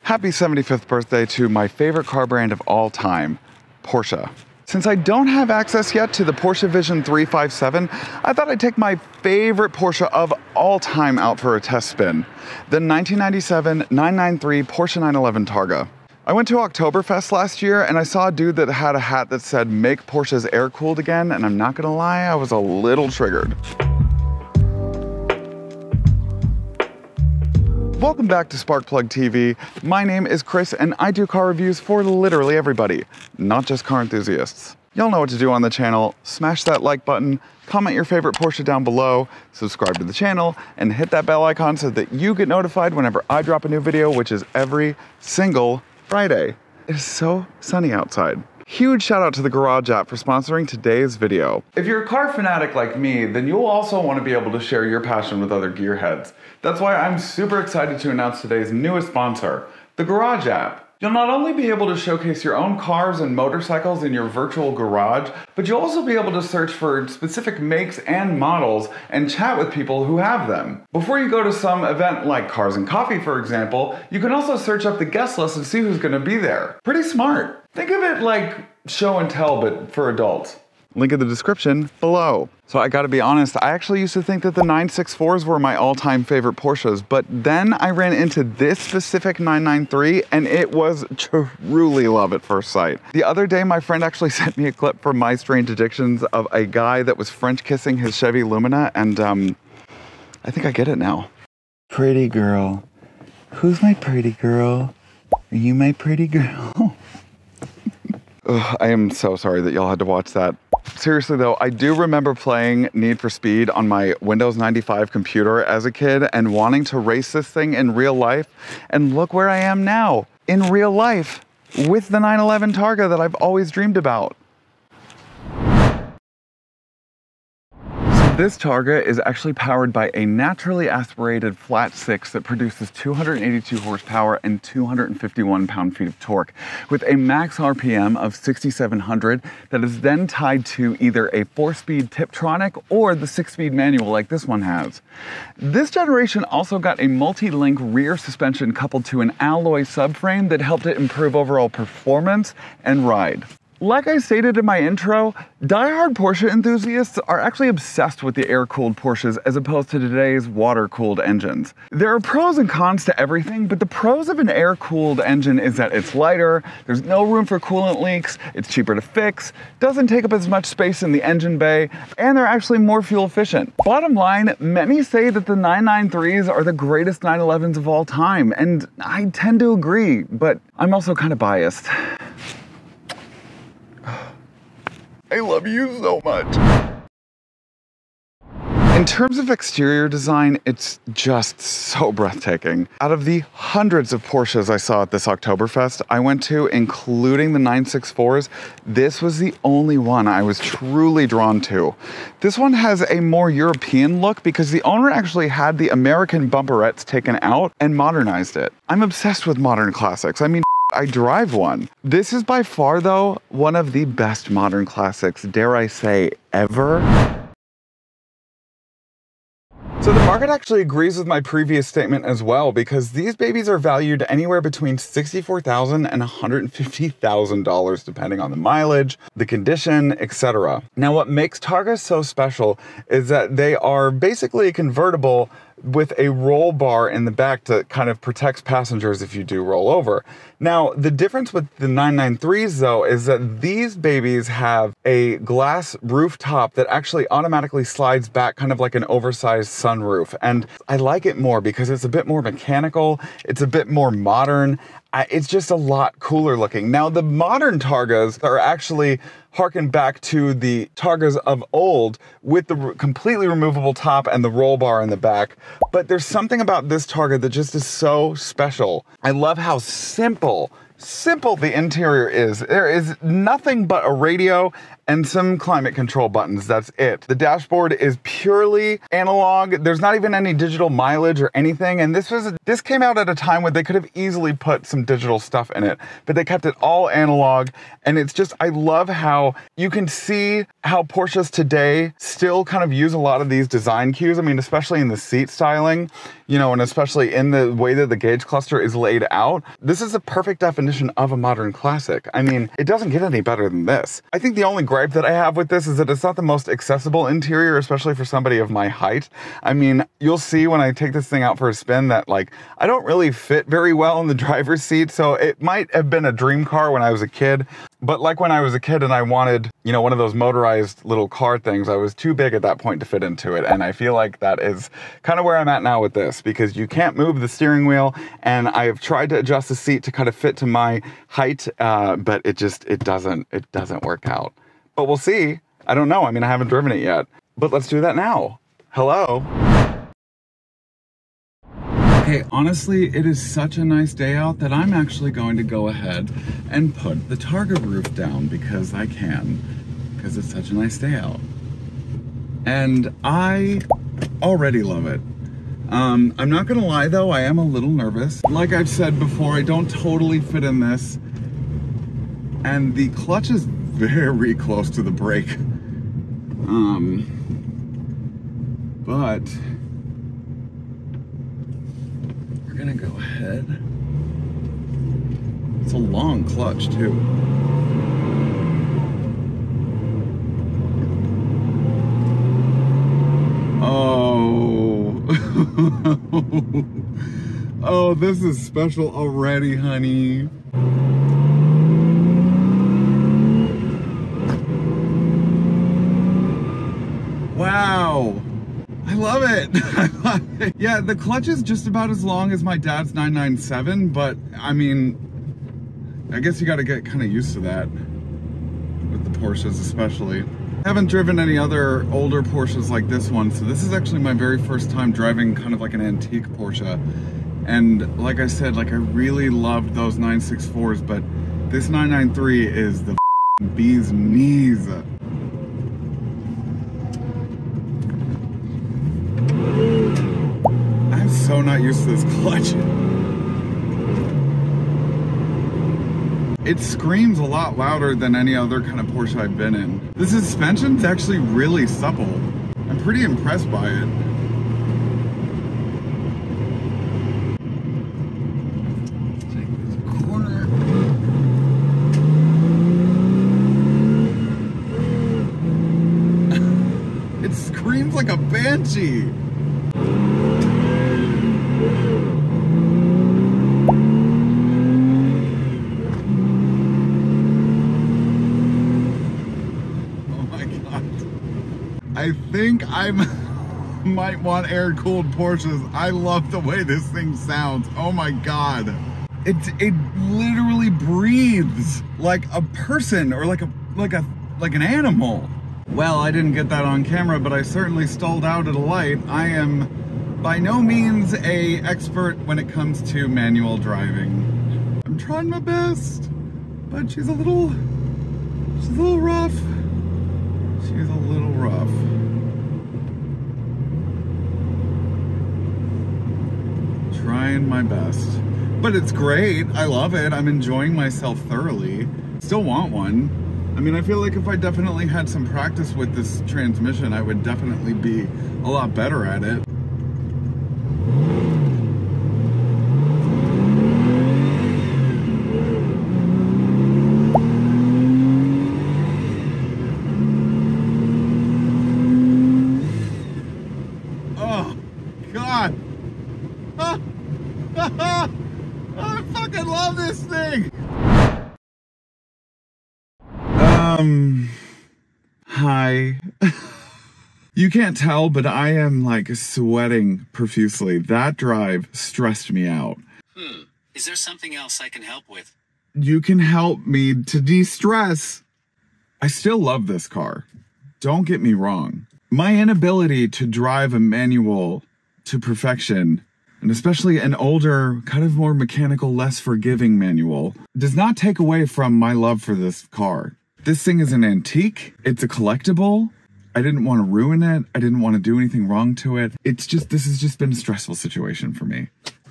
Happy 75th birthday to my favorite car brand of all time, Porsche. Since I don't have access yet to the Porsche Vision 357, I thought I'd take my favorite Porsche of all time out for a test spin, the 1997 993 Porsche 911 Targa. I went to Oktoberfest last year and I saw a dude that had a hat that said "Make Porsches air-cooled again," and I'm not gonna lie, I was a little triggered. Welcome back to Sparkplug TV. My name is Chris and I do car reviews for literally everybody, not just car enthusiasts. Y'all know what to do on the channel. Smash that like button, comment your favorite Porsche down below, subscribe to the channel, and hit that bell icon so that you get notified whenever I drop a new video, which is every single Friday. It is so sunny outside. Huge shout out to the Garage app for sponsoring today's video. If you're a car fanatic like me, then you'll also want to be able to share your passion with other gearheads. That's why I'm super excited to announce today's newest sponsor, the Garage app. You'll not only be able to showcase your own cars and motorcycles in your virtual garage, but you'll also be able to search for specific makes and models and chat with people who have them. Before you go to some event like Cars and Coffee, for example, you can also search up the guest list and see who's going to be there. Pretty smart. Think of it like show and tell, but for adults. Link in the description below. So I gotta be honest, I actually used to think that the 964s were my all-time favorite Porsches, but then I ran into this specific 993 and it was truly love at first sight. The other day, my friend actually sent me a clip from My Strange Addictions of a guy that was French kissing his Chevy Lumina, and I think I get it now. Pretty girl. Who's my pretty girl? Are you my pretty girl? Ugh, I am so sorry that y'all had to watch that. Seriously though, I do remember playing Need for Speed on my Windows 95 computer as a kid and wanting to race this thing in real life. And look where I am now, in real life, with the 911 Targa that I've always dreamed about. This Targa is actually powered by a naturally aspirated flat six that produces 282 horsepower and 251 pound-feet of torque, with a max RPM of 6,700 that is then tied to either a 4-speed Tiptronic or the 6-speed manual like this one has. This generation also got a multi-link rear suspension coupled to an alloy subframe that helped it improve overall performance and ride. Like I stated in my intro, die-hard Porsche enthusiasts are actually obsessed with the air-cooled Porsches as opposed to today's water-cooled engines. There are pros and cons to everything, but the pros of an air-cooled engine is that it's lighter, there's no room for coolant leaks, it's cheaper to fix, doesn't take up as much space in the engine bay, and they're actually more fuel efficient. Bottom line, many say that the 993s are the greatest 911s of all time, and I tend to agree, but I'm also kind of biased. I love you so much. In terms of exterior design, it's just so breathtaking. Out of the hundreds of Porsches I saw at this Oktoberfest I went to, including the 964s, this was the only one I was truly drawn to. This one has a more European look because the owner actually had the American bumperettes taken out and modernized it. I'm obsessed with modern classics. I mean, I drive one. This is by far, though, one of the best modern classics, dare I say, ever. So the market actually agrees with my previous statement as well, because these babies are valued anywhere between $64,000 and $150,000 depending on the mileage, the condition, etc. Now what makes Targa so special is that they are basically a convertible with a roll bar in the back that kind of protects passengers if you do roll over. Now, the difference with the 993s though is that these babies have a glass rooftop that actually automatically slides back, kind of like an oversized sunroof. And I like it more because it's a bit more mechanical, it's a bit more modern, it's just a lot cooler looking. Now, the modern Targas are actually harken back to the Targas of old with the completely removable top and the roll bar in the back. But there's something about this Targa that just is so special. I love how simple simple the interior is. There is nothing but a radio and some climate control buttons. That's it. The dashboard is purely analog. There's not even any digital mileage or anything. And this came out at a time when they could have easily put some digital stuff in it, but they kept it all analog. And it's just, I love how you can see how Porsches today still kind of use a lot of these design cues. I mean, especially in the seat styling, you know, and especially in the way that the gauge cluster is laid out. This is a perfect definition of a modern classic. I mean, it doesn't get any better than this. I think the only gripe that I have with this is that it's not the most accessible interior, especially for somebody of my height. I mean, you'll see when I take this thing out for a spin that, like, I don't really fit very well in the driver's seat, so it might have been a dream car when I was a kid. But like when I was a kid and I wanted, you know, one of those motorized little car things, I was too big at that point to fit into it. And I feel like that is kind of where I'm at now with this, because you can't move the steering wheel, and I have tried to adjust the seat to kind of fit to my height, but it doesn't work out. But we'll see. I don't know. I mean, I haven't driven it yet, but let's do that now. Hello. Okay, honestly, it is such a nice day out that I'm actually going to go ahead and put the Targa roof down because I can, because it's such a nice day out. And I already love it. I'm not gonna lie though, I am a little nervous. Like I've said before, I don't totally fit in this. And the clutch is very close to the brake. But we're gonna go ahead. It's a long clutch too. Oh. Oh, this is special already, honey. Wow. I love it. Yeah, the clutch is just about as long as my dad's 997, but I mean, I guess you got to get kind of used to that with the Porsches especially. I haven't driven any other older Porsches like this one, so this is actually my very first time driving kind of like an antique Porsche. And like I said, like I really loved those 964s, but this 993 is the bee's knees. I'm so not used to this clutch. It screams a lot louder than any other kind of Porsche I've been in. The suspension's actually really supple. I'm pretty impressed by it. Take this corner. It screams like a banshee. I think I might want air-cooled Porsches. I love the way this thing sounds. Oh my God. It literally breathes like a person or like an animal. Well, I didn't get that on camera, but I certainly stalled out at a light. I am by no means an expert when it comes to manual driving. I'm trying my best, but she's a little rough. She's a little rough. Trying my best. But it's great. I love it. I'm enjoying myself thoroughly. Still want one. I mean, I feel like if I definitely had some practice with this transmission, I would definitely be a lot better at it. God. I fucking love this thing. Hi. You can't tell, but I am like sweating profusely. That drive stressed me out. Is there something else I can help with? You can help me to de-stress. I still love this car. Don't get me wrong. My inability to drive a manual to perfection and especially an older, kind of more mechanical, less forgiving manual, does not take away from my love for this car. This thing is an antique. It's a collectible. I didn't want to ruin it. I didn't want to do anything wrong to it. This has just been a stressful situation for me.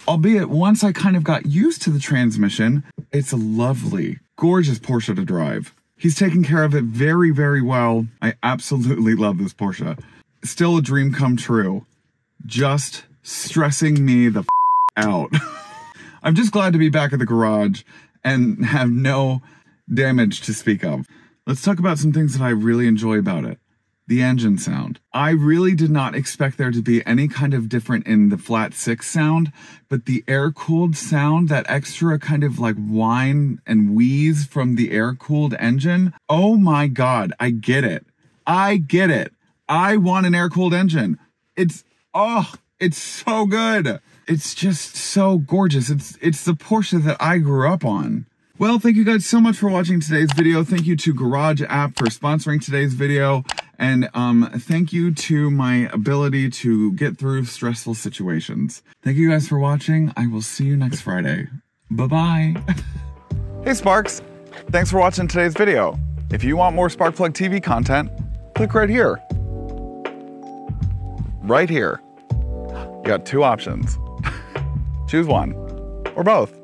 Albeit, once I kind of got used to the transmission, it's a lovely, gorgeous Porsche to drive. He's taken care of it very, very well. I absolutely love this Porsche. Still a dream come true. Just stressing me the out. I'm just glad to be back at the garage and have no damage to speak of. Let's talk about some things that I really enjoy about it. The engine sound. I really did not expect there to be any kind of different in the flat six sound, but the air-cooled sound, that extra kind of like whine and wheeze from the air-cooled engine. Oh my God, I get it. I get it. I want an air-cooled engine. It's so good. It's just so gorgeous. It's the Porsche that I grew up on. Well, thank you guys so much for watching today's video. Thank you to Garage App for sponsoring today's video. And thank you to my ability to get through stressful situations. Thank you guys for watching. I will see you next Friday. Bye-bye. Hey Sparks, thanks for watching today's video. If you want more Sparkplug TV content, click right here. Right here. You got two options. Choose one, or both.